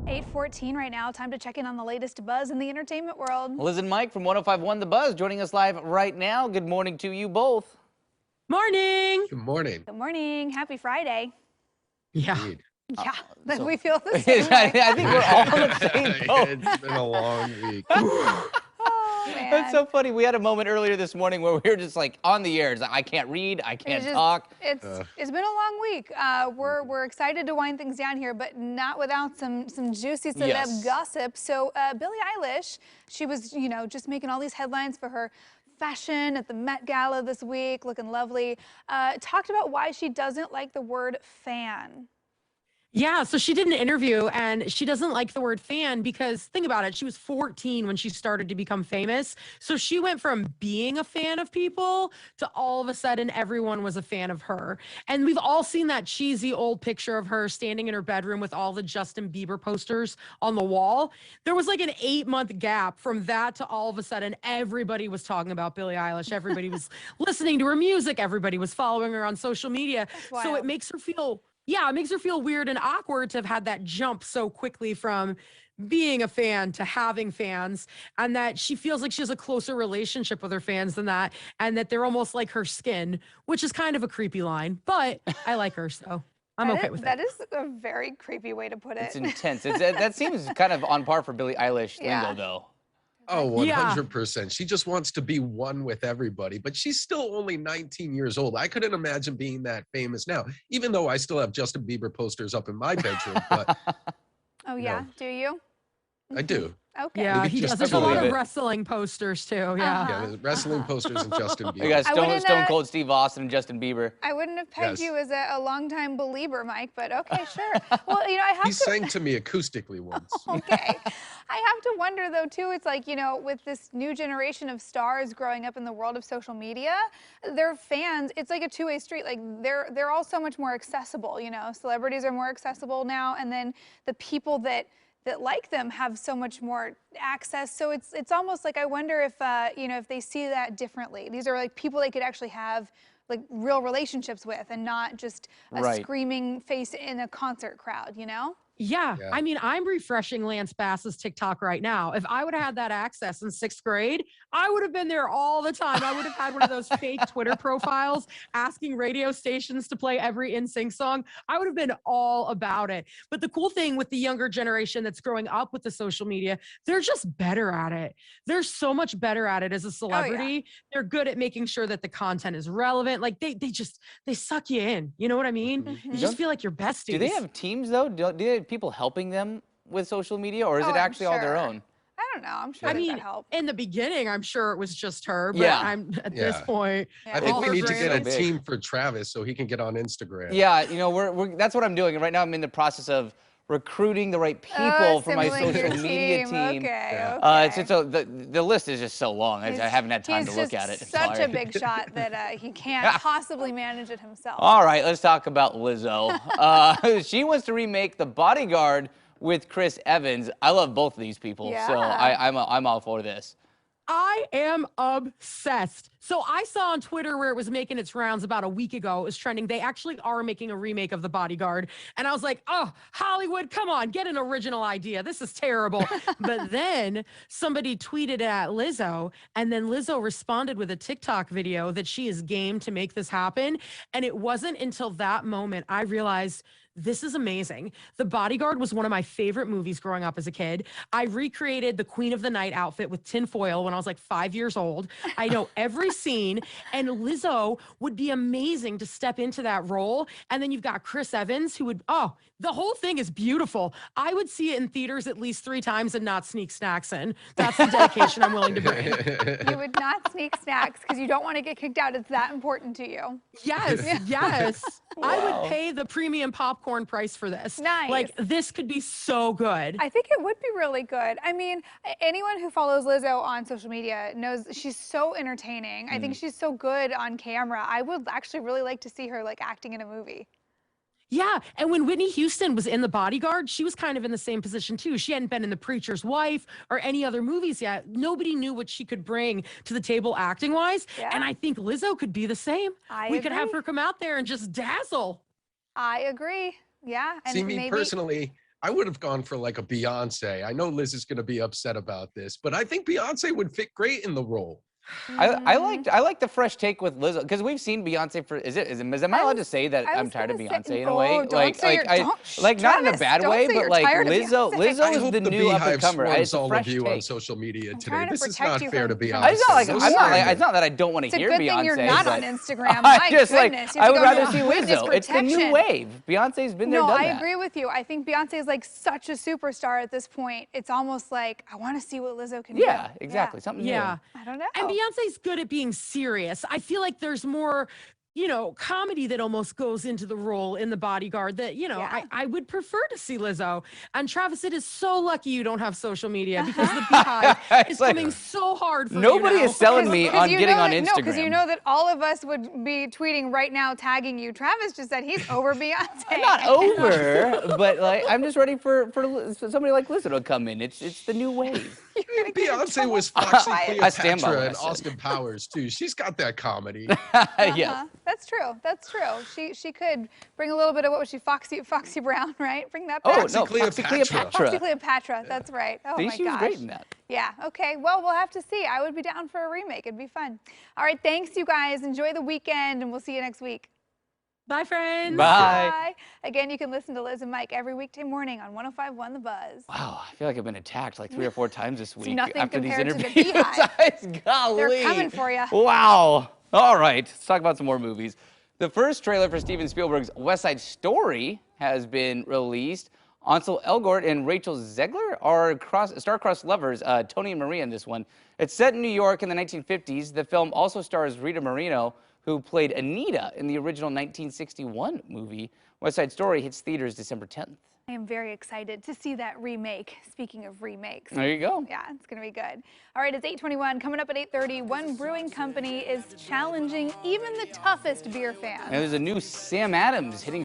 8:14 right now. Time to check in on the latest buzz in the entertainment world. Liz and Mike from 105.1 The Buzz joining us live right now. Good morning to you both. Morning. Good morning. Good morning. Happy Friday. Yeah. Indeed. Yeah, so- we feel the same way. I think we're all on the same boat. It's been a long week. Oh, man. That's so funny. We had a moment earlier this morning where we were just like on the air. It's like, I can't read, I can't talk. It's been a long week. We're excited to wind things down here, but not without some juicy celeb gossip. So Billie Eilish, she was just making all these headlines for her fashion at the Met Gala this week, looking lovely. Talked about why she doesn't like the word fan. Yeah, so she did an interview and she doesn't like the word fan because think about it, she was 14 when she started to become famous. So she went from being a fan of people to all of a sudden everyone was a fan of her. And we've all seen that cheesy old picture of her standing in her bedroom with all the Justin Bieber posters on the wall. There was like an 8-month gap from that to all of a sudden everybody was talking about Billie Eilish. Everybody was listening to her music. Everybody was following her on social media. So it makes her feel it makes her feel weird and awkward to have had that jump so quickly from being a fan to having fans, and that she feels like she has a closer relationship with her fans than that, and that they're almost like her skin, which is kind of a creepy line, but I like her, so I'm okay with it. That is a very creepy way to put it. It's intense. That seems kind of on par for Billie Eilish lingo, though. Oh, 100%. She just wants to be one with everybody, but she's still only 19 years old. I couldn't imagine being that famous now, even though I still have Justin Bieber posters up in my bedroom. But oh, yeah? Do you? I do. Okay. Yeah, he does. There's a lot of wrestling posters too. Yeah. Yeah, there's wrestling posters and Justin Bieber. You got Stone Cold Steve Austin and Justin Bieber. I wouldn't have pegged you as a longtime believer, Mike, but okay, sure. Well, I have He sang to me acoustically once. Okay. I have to wonder, though, too, it's like, with this new generation of stars growing up in the world of social media, their fans, it's like a two-way street. Like, they're all so much more accessible, Celebrities are more accessible now, and then the people that like them have so much more access. So it's almost like I wonder if if they see that differently. These are like people they could actually have like real relationships with, and not just a screaming face in a concert crowd. Yeah. I mean, I'm refreshing Lance Bass's TikTok right now. If I would have had that access in 6th grade, I would have been there all the time. I would have had one of those fake Twitter profiles asking radio stations to play every NSYNC song. I would have been all about it. But the cool thing with the younger generation that's growing up with the social media, they're just better at it. They're so much better at it as a celebrity. Oh, yeah. They're good at making sure that the content is relevant. Like they suck you in. You know what I mean? Mm-hmm. You just feel like you're besties. Do they have teams though? Do they have people helping them with social media, or is it actually all their own? I don't know. I'm sure that help. In the beginning, I'm sure it was just her, but I'm at this point. I think we need to get a team for Travis so he can get on Instagram. Yeah, that's what I'm doing right now. I'm in the process of recruiting the right people for my social media team. Okay. The list is just so long. I haven't had time to look at it. He's such a big shot that he can't possibly manage it himself. All right, let's talk about Lizzo. She wants to remake The Bodyguard with Chris Evans. I love both of these people, so I'm all for this. I am obsessed. So I saw on Twitter where it was making its rounds about a week ago. It was trending. They actually are making a remake of The Bodyguard. And I was like, oh, Hollywood, come on, get an original idea. This is terrible. But then somebody tweeted at Lizzo, and then Lizzo responded with a TikTok video that she is game to make this happen. And it wasn't until that moment I realized this is amazing. The Bodyguard was one of my favorite movies growing up as a kid. I recreated the Queen of the Night outfit with tinfoil when I was like 5 years old. I know every scene, and Lizzo would be amazing to step into that role. And then you've got Chris Evans, who would, the whole thing is beautiful. I would see it in theaters at least 3 times and not sneak snacks in. That's the dedication I'm willing to bring. You would not sneak snacks because you don't want to get kicked out. It's that important to you. Yes, yes. Wow. I would pay the premium popcorn price for this. Nice. Like, this could be so good. I think it would be really good. I mean, anyone who follows Lizzo on social media knows she's so entertaining. I think she's so good on camera. I would actually really like to see her like acting in a movie. Yeah, and when Whitney Houston was in The Bodyguard, she was kind of in the same position too. She hadn't been in The Preacher's Wife or any other movies yet. Nobody knew what she could bring to the table acting-wise, and I think Lizzo could be the same. We could have her come out there and just dazzle. I agree. Yeah. And see, me personally, I would have gone for like a Beyonce. I know Liz is going to be upset about this, but I think Beyonce would fit great in the role. I like the fresh take with Lizzo because we've seen Beyonce for am I allowed to say that I'm tired of Beyonce in a way? Like not in a bad way, but like Lizzo I is hope the the new up and beehive comer. swarms It's a all of fresh you on take. social media today. trying to This is protect not you fair to from Beyonce. It's not like No I'm not like slander. it's not that I don't want to It's a hear good Beyonce. thing you're not but on Instagram. I'm My just like goodness. I would You have to rather go see to witness Lizzo. It's the new protection. wave. Beyonce's been there, No, done I that. agree with you. I think Beyonce is like such a superstar at this point. It's almost like I want to see what Lizzo can do. Yeah, exactly. Something new. Yeah. I don't know. And Beyonce's good at being serious. I feel like there's more, comedy that almost goes into the role in The Bodyguard that, I would prefer to see Lizzo. And Travis, it is so lucky you don't have social media because the beehive is like, coming so hard for nobody you now. is selling me on getting on Instagram. No, because you know that all of us would be tweeting right now, tagging you. Travis just said he's over Beyonce. I'm not over, but like I'm just ready for somebody like Lizzo to come in. It's the new wave. Beyonce was Foxy I stand by what Cleopatra I and said. Austin Powers too. She's got that comedy. Yes. That's true. That's true. She could bring a little bit of what was she, Foxy Brown, right? Bring that Oh back. no, Foxy Foxy Cleopatra. Foxy Cleopatra. Cleopatra. That's right. Oh See, my she was gosh. great in that. Yeah. Okay. Well, we'll have to see. I would be down for a remake. It'd be fun. All right. Thanks, you guys. Enjoy the weekend, and we'll see you next week. Bye, friends. Bye. Again, you can listen to Liz and Mike every weekday morning on 105.1 The Buzz. Wow, I feel like I've been attacked like 3 or 4 times this week nothing after these compared to the interviews. beehive. Golly. They're coming for you. Wow. All right, let's talk about some more movies. The first trailer for Steven Spielberg's West Side Story has been released. Ansel Elgort and Rachel Zegler are star-crossed lovers, Tony and Maria in this one. It's set in New York in the 1950s. The film also stars Rita Moreno, who played Anita in the original 1961 movie. West Side Story hits theaters December 10th. I am very excited to see that remake. Speaking of remakes. There you go. Yeah, it's going to be good. All right, it's 8:21. Coming up at 8:30, one brewing company is challenging even the toughest beer fans. And there's a new Sam Adams hitting